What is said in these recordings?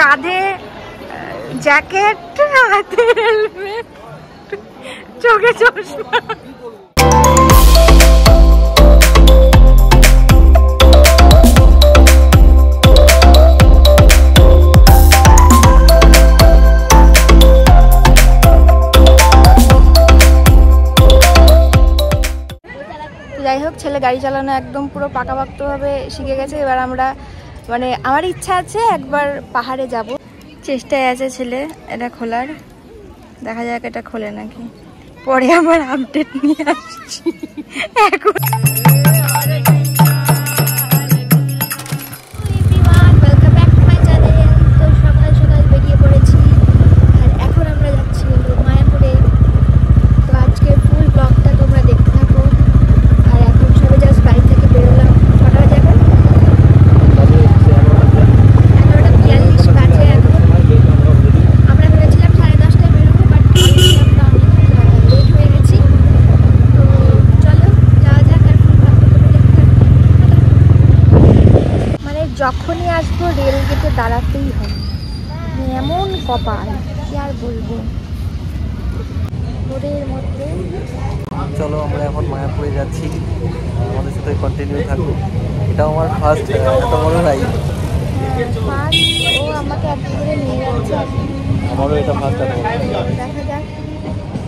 কাঁধে জ্যাকেট, হাতে হেলমেট, চোখে চশমা। যাই হোক, ছেলে গাড়ি চালানো একদম পুরো পাকাপাক্তভাবে শিখে গেছে। এবার আমরা মানে আমার ইচ্ছা আছে একবার পাহাড়ে যাব, চেষ্টায় আছে ছেলে এটা খোলার। দেখা যাক এটা খোলে নাকি, পরে আমার আপডেট নিয়ে আসছি। এখন যখনই আসবো রেল গেটে দাঁড়াতেই হবে, এমন কপাল কি আর বলবো। রোডের মধ্যে চলো আমরা এখন মায়াপুরে যাচ্ছি, আমাদের সাথে কন্টিনিউ থাকো। এটা আমার ফার্স্ট এত বড় রাইড। ও আমাকে এত করে নিয়ে যাচ্ছে, আমারও এটা ফার্স্ট। দেখা যাক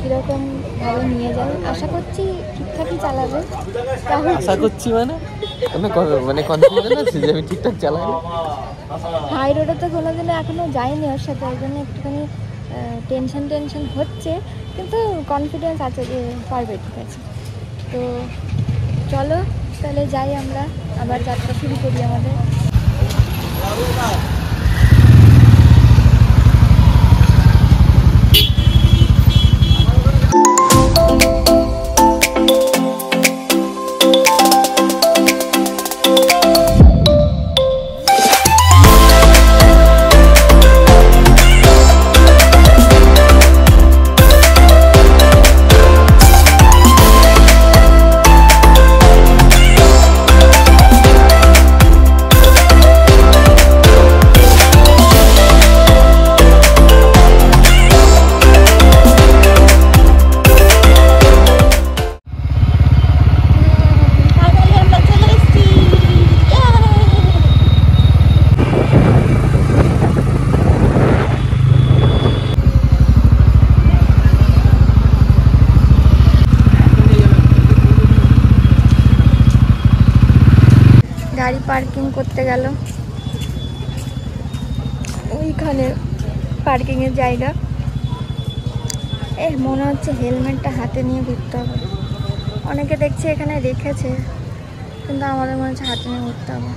কীরকম ভাবে নিয়ে যায়। আশা করছি ঠিকঠাকই চালাবে। আশা করছি মানে কনফিডেন্ট আছে যে আমি ঠিকঠাক চালাই। হাই রোডে তো কোনোদিনও এখনও যাইনি ওর সাথে, ওই জন্য একটুখানি টেনশন হচ্ছে, কিন্তু কনফিডেন্স আছে যে পারবে। ঠিক আছে, তো চলো তাহলে যাই, আমরা আবার যাত্রা শুরু করি আমাদের। গাড়ি পার্কিং করতে গেল, ওইখানে পার্কিংয়ের জায়গা। মনে হচ্ছে হেলমেটটা হাতে নিয়ে ঘুরতে হবে। অনেকে দেখছি এখানে রেখেছে, কিন্তু আমাদের মনে হচ্ছে হাতে নিয়ে ঘুরতে হবে।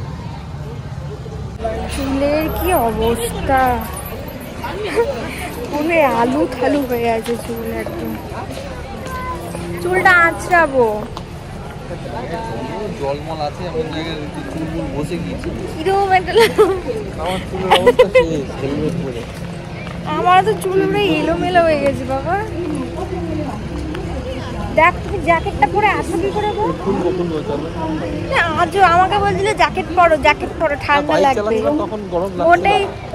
চুলের কি অবস্থা, পুরো আলু থালু হয়ে আছে চুল, একদম। চুলটা আঁচড়াবো, জলমল আছে, এমন জায়গায় চুলগুলো বসে গিয়েছে। কিরকম একটা আমার চুলের অবস্থা শেষ, হেলমেট পরে। আমার তো চুলগুলো এলোমেলো হয়ে গেছে বাবা। দেখ তুমি জ্যাকেটটা পরে আসো কি করে গো? আজ আমাকে বলছিল জ্যাকেট পরো ঠান্ডা লাগবে। তখন গরম লাগছে,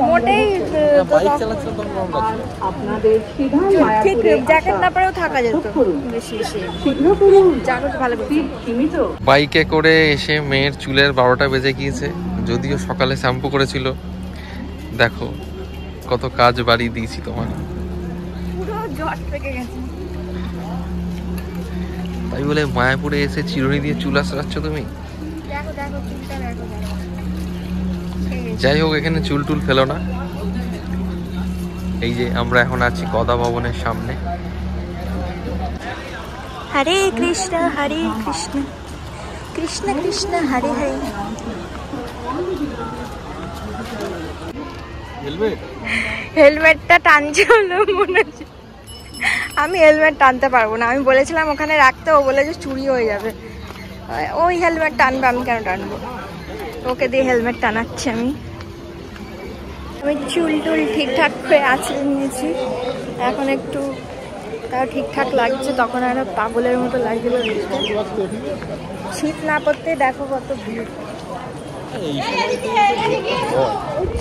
মোটেই বাইক চালাচ্ছিলাম তখন গরম লাগছিল। আপনাদের সিধা ঠিক জ্যাকেট না পরেও থাকা যেত বেশি বেশি। জ্যাকেট ভালো সীমিত। বাইকে করে এসে মেয়ের চুলের 12টা বেজে গিয়েছে, যদিও সকালে শ্যাম্পু করেছিল। দেখো কত কাজ বাড়িয়ে দিয়েছি তোমার। পুরো জট পেকে গেছে। তাই বলে মায়াপুরে এসে চিরুনি দিয়ে চুল আঁচড়াচ্ছ তুমি? দেখো চুলটা দেখো। যাই হোক, এখানে চুল টুল ফেলো না। এই যে আমরা এখন আছি গদা ভবনের সামনে। হরে কৃষ্ণ কৃষ্ণ কৃষ্ণ হরে হরে। হেলমেটটা টানছে হলো মনে হচ্ছে। আমি হেলমেট টানতে পারবো না, আমি বলেছিলাম ওখানে রাখতে, ও বলেছে চুরি হয়ে যাবে। ওই হেলমেট টানবে, আমি কেন টানবো? ওকে দিয়ে হেলমেট টানাচ্ছি আমি। চুল টুল ঠিকঠাক হয়ে আছড়ে নিয়েছি, এখন একটু তাও ঠিকঠাক লাগছে, তখন আরো পাগলের মতো লাগছিল। শীত না পড়তে দেখো কত ভিড়।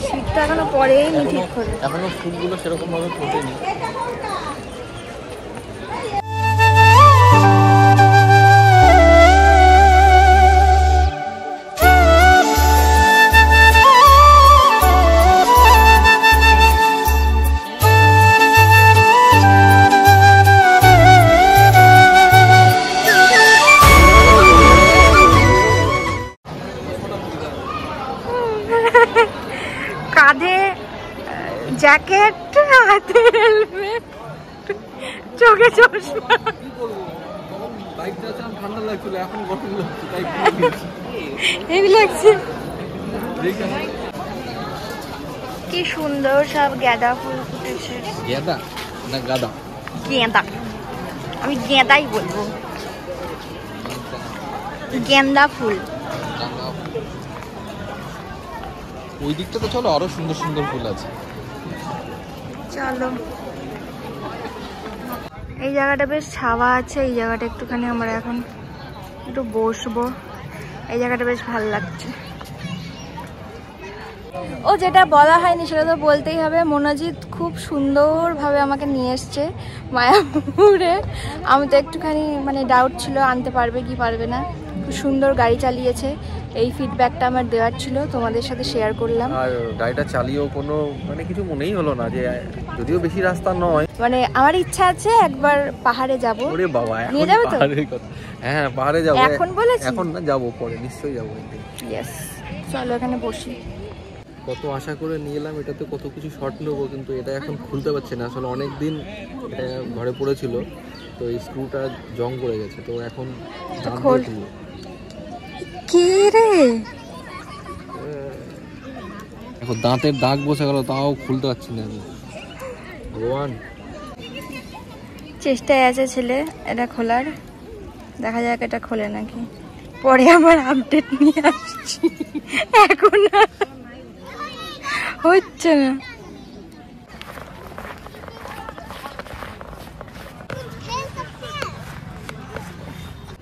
শীতটা এখনো পরেনি ঠিক করে। এখনো ফুলগুলো সেরকম ভাবে ফোটেনি। কাঁধে জ্যাকেট, হাতে হেলমেট, চোখে চশমা। ঠান্ডা লাগছিল, এখন গরম লাগছে, তাই হেভি লাগছে। কি সুন্দর সব গাঁদা ফুল ফুটেছে। গাঁদা না গাদা? গেঁদা, আমি গেঁদাই বলবো। গেন্দা ফুল। ওই দিকটা তো চলো, আরো সুন্দর সুন্দর ফুল আছে। চলো, এই জায়গাটা বেশ ছাওয়া আছে। এই জায়গাটা একটুখানি আমরা এখন একটু বসবো। এই জায়গাটা বেশ ভালো লাগছে। ও যেটা বলা হয়নি সেটা তো বলতেই হবে। মনোজিৎ খুব সুন্দরভাবে আমাকে নিয়ে এসছে মায়াপুরে। আমি তো একটুখানি মানে ডাউট ছিল আনতে পারবে কি পারবে না। খুব সুন্দর গাড়ি চালিয়েছে, এই ফিডব্যাকটা আমার দেওয়ার ছিল, তোমাদের সাথে শেয়ার করলাম। আর গাড়িটা চালিয়েও কোনো মানে কিছু মনেই হলো না, যে যদিও বেশি রাস্তা নয়। মানে আমার ইচ্ছা আছে একবার পাহাড়ে যাব। ওরে বাবা, নিয়ে যাবে তো? হ্যাঁ, পাহাড়ে যাবো। এখন বলেছি? এখন না, যাবো পরে, নিশ্চয়ই যাবো। ইয়েস, চলো এখানে বসি। কত আশা করে নিয়ে এলাম, এটাতে কত কিছু শর্ট নেবো, কিন্তু এটা এখন খুলতে পারছি না। আসলে অনেক দিন এটা ঘরে পড়েছিল, তো এই স্ক্রুটা জং পড়ে গেছে, তো এখন খোল। কি রে, এখন দাঁতের দাগ বসে গেল, তাও খুলতে পারছি না আমি। ভগবান, চেষ্টায় আছে ছেলে এটা খোলার। দেখা যাক এটা খোলে নাকি, পরে আমার আপডেট নিয়ে আসছি। এখন হচ্ছে না।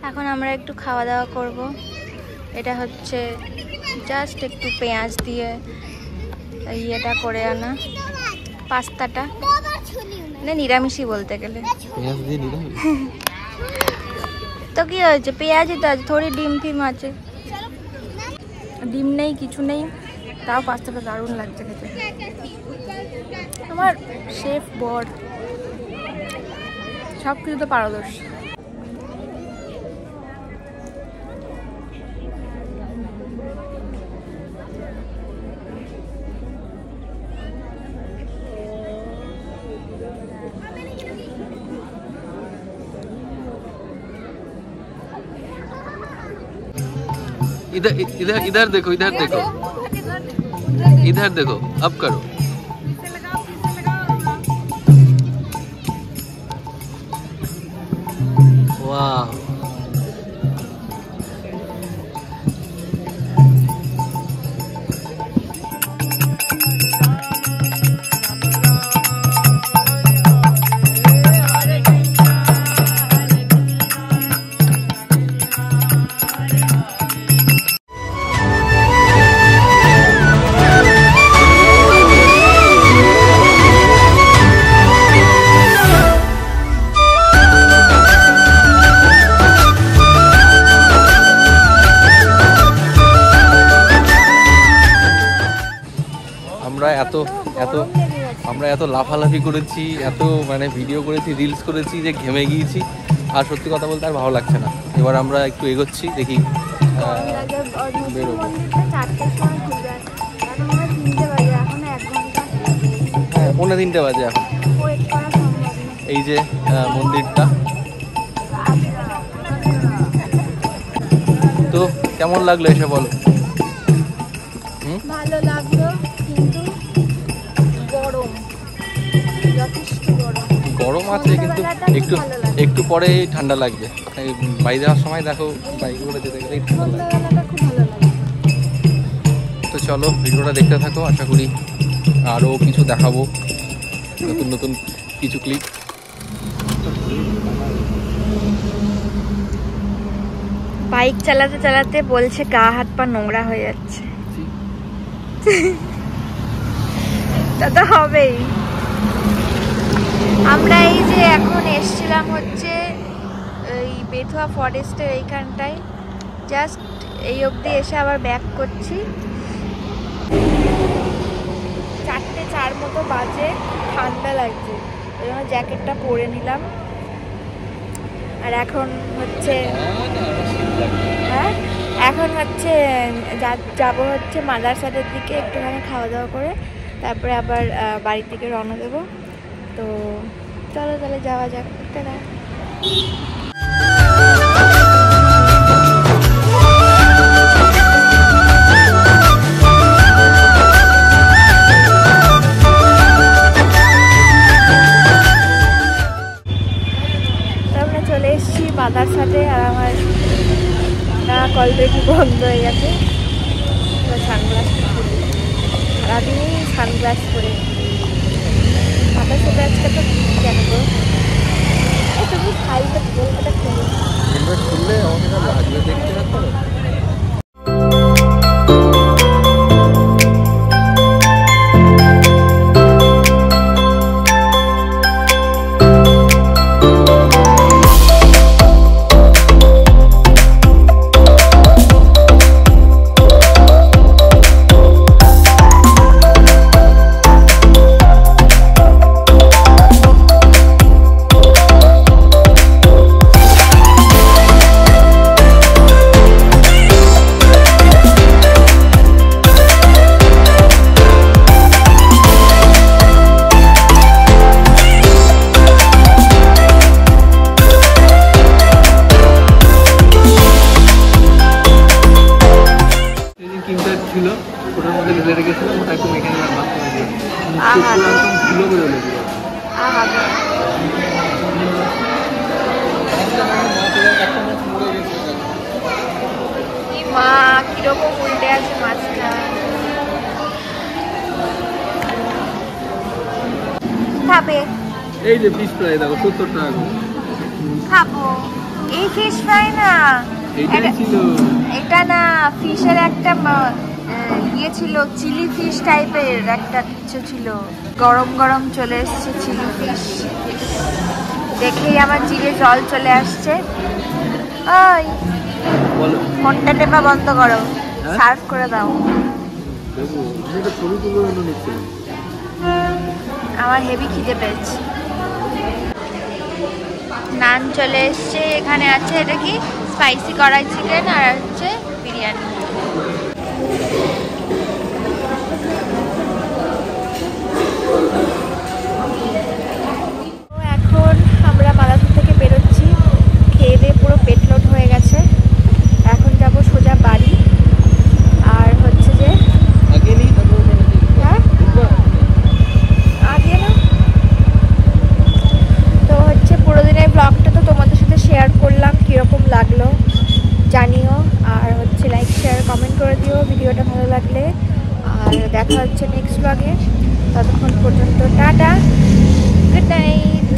এখন আমরা একটু খাওয়া দাওয়া করব। এটা হচ্ছে জাস্ট একটু পেঁয়াজ দিয়ে ইয়েটা করে আনা পাস্তাটা, মানে নিরামিষই বলতে গেলে। পেঁয়াজ দিয়ে নিরামিষ? তো কি হয়েছে, পেঁয়াজই তো আছে, থোড়ি ডিম ফিম আছে। ডিম নেই, কিছু নেই, তাও পাস্তাটা দারুণ লাগছে খেতে। আমার শেফ বর সব কিছু তো পারদর্শী। इधर इधर इधर देखो, इधर देखो, इधर देखो, अब करो। वाह, আমরা এত লাফালাফি করেছি, এত মানে ভিডিও করেছি, রিলস করেছি, যে ঘেমে গিয়েছি। আর সত্যি কথা বলতে আর ভালো লাগছে না। এবার আমরা একটু এগোচ্ছি, দেখি বেরোবো। হ্যাঁ, 3:45 বাজে এখন। এই যে মন্দিরটা, তো কেমন লাগলো এসে বলো? ভালো লাগলো, কিন্তু গরম, যথেষ্ট গরম। গরম আছে, কিন্তু একটু একটু পরে ঠান্ডা লাগবে। বাড়ি যাওয়ার সময় দেখো বাইক করে যেতে গেলেই ঠান্ডা লাগবে। তো চলো, ভিডিওটা দেখতে থাকো, আশা করি আরও কিছু দেখাবো, নতুন নতুন কিছু ক্লিপ। বাইক চালাতে চালাতে বলছে গা হাত পা নোংরা হয়ে যাচ্ছে। তা তো হবেই। আমরা এই যে এখন এসছিলাম হচ্ছে এই বেথুয়া ফরেস্টের এইখানটায়, জাস্ট এই অবধি এসে আবার ব্যাক করছি। 4:04 মতো বাজে, ঠান্ডা লাগছে, ওই জন্য জ্যাকেটটা পরে নিলাম। আর এখন হচ্ছে এখন হচ্ছে যাবো হচ্ছে মাদারসাদের দিকে, একটুখানি খাওয়া দাওয়া করে তারপরে আবার বাড়ির দিকে রওনা দেবো। তো চলো তাহলে যাওয়া যাক। টাটা। আমরা চলে এসেছি মাদারসাতে, আর আমার নাক অলরেডি বন্ধ হয়ে গেছে। সানগ্লাস সারাদিনই সানগ্লাস পরে মাদারসাতে আজকে তো কেন গো তুমি খাইটা বলটা খুললে আমাকে লাগবে দেখতে পাচ্ছ। ছিল ওটার মধ্যে ঢেলে রেখেছিলাম, ওটা একটু মেখে নিলাম ভাত করে দিয়ে একদম ধুলো বেরোলো পুরো। মা কিরকম উল্টে আছে মাছটা। খাবে এই যে ফিশ ফ্রাই দেখো 70 টাকা। খাবো। এই ফিশ ফ্রাই না, এইটাই ছিল। এটা না, ফিশের একটা ইয়ে ছিল, চিলি ফিশ টাইপের একটা কিছু ছিল। গরম গরম চলে এসছে চিলি ফিশ, দেখেই আমার জিভে জল চলে আসছে। ওই ফোনটা টেপা বন্ধ করো, সার্ভ করে দাও। আমার হেভি খিদে পেয়েছে। নান চলে এসছে, এখানে আছে এটা কি স্পাইসি কড়াই চিকেন, আর হচ্ছে বিরিয়ানি। এখন আমরা মাদারসাদ থেকে বেরোচ্ছি, খেয়ে দিয়ে পুরো পেট লোড হয়ে গেছে। এখন যাব সোজা বাড়ি। আর হচ্ছে যে আগে না তো হচ্ছে পুরো দিনের ব্লগটা তো তোমাদের সাথে শেয়ার করলাম, কীরকম লাগলো জানিও। আর হচ্ছে লাইক শেয়ার কমেন্ট করে দিও ভিডিওটা ভালো লাগলে। আর দেখা হচ্ছে নেক্সট ব্লগে, ততক্ষণ পর্যন্ত টাটা, গুড নাইট।